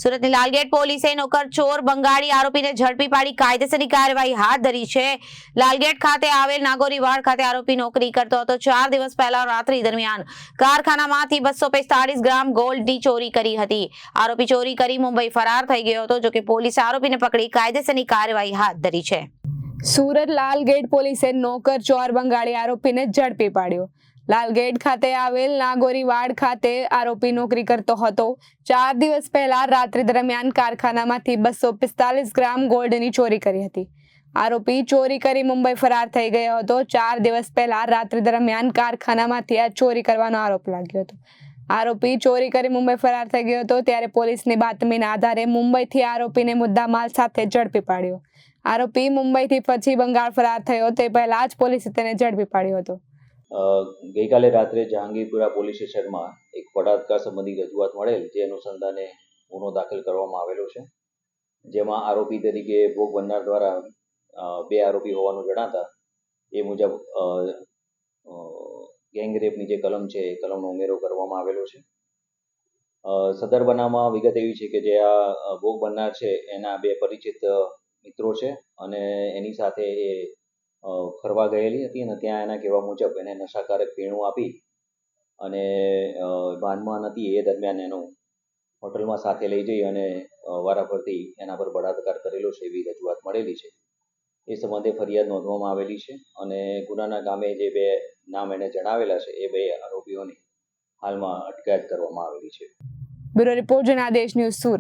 સુરતની લાલગેટ પોલીસે નોકર ચોર બંગાળી આરોપીને ઝડપી પાડી કાયદેસરની કાર્યવાહી હાથ ધરી છે। લાલગેટ ખાતે આવેલ નાગોરીવાડ ખાતે આરોપી નોકરી કરતો હતો। 4 દિવસ પહેલા રાત્રિ દરમિયાન કારખાનામાંથી 245 ગ્રામ ગોલ્ડની ચોરી કરી હતી। આરોપી ચોરી કરી મુંબઈ ફરાર થઈ ગયો હતો। જો કે પોલીસે આરોપીને પકડી કાયદેસરની કાર્યવાહી હાથ ધરી છે। સુરત લાલગેટ પોલીસે નોકર ચોર બંગાળી આરોપીને ઝડપી પાડ્યો। લાલગેટ ખાતે આવેલ નાગોરીવાડ ખાતે આરોપી નોકરી કરતો હતો। 4 દિવસ પહેલા રાત્રિ દરમિયાન કારખાનામાંથી 245 ગ્રામ ગોલ્ડની ચોરી કરી હતી। આરોપી ચોરી કરી મુંબઈ ફરાર થઈ ગયો હતો। 4 દિવસ પહેલા રાત્રિ દરમિયાન કારખાનામાંથી આ ચોરી કરવાનો આરોપ લાગ્યો હતો। આરોપી ચોરી કરી મુંબઈ ફરાર થઈ ગયો હતો ત્યારે પોલીસની બાતમીના આધારે મુંબઈથી આરોપીને મુદ્દામાલ સાથે ઝડપી પાડ્યો। આરોપી મુંબઈથી પછી બંગાળ ફરાર થયો તે પહેલા જ પોલીસે તેને ઝડપી પાડ્યો હતો। ગઈકાલે રાત્રે જહાંગીરપુરા પોલીસ સ્ટેશનમાં એક બળાત્કાર સંબંધી રજૂઆત મળેલ, જે અનુસંધાને ગુનો દાખલ કરવામાં આવેલો છે। જેમાં આરોપી તરીકે ભોગ બનનાર દ્વારા 2 આરોપી હોવાનું જણાતા એ મુજબ ગેંગ રેપની જે કલમ છે એ કલમનો ઉમેરો કરવામાં આવેલો છે। સદર બનાવમાં વિગત એવી છે કે જે આ ભોગ બનનાર છે એના 2 પરિચિત મિત્રો છે અને એની સાથે એ ફરવા ગયેલી હતી અને ત્યાં એના કહેવા મુજબ એને નશાકારક પીણું આપી અને ભાનમાં નથી એ દરમિયાન એનો હોટલમાં સાથે લઈ જઈ અને વારાફરતી એના પર બળાત્કાર કરેલો છે એવી રજૂઆત મળેલી છે। એ સંબંધે ફરિયાદ નોંધવામાં આવેલી છે અને ગુનાના કામે જે 2 નામ એને જણાવેલા છે એ 2 આરોપીઓની હાલમાં અટકાયત કરવામાં આવેલી છે। Bureau report Janadesh news Surat.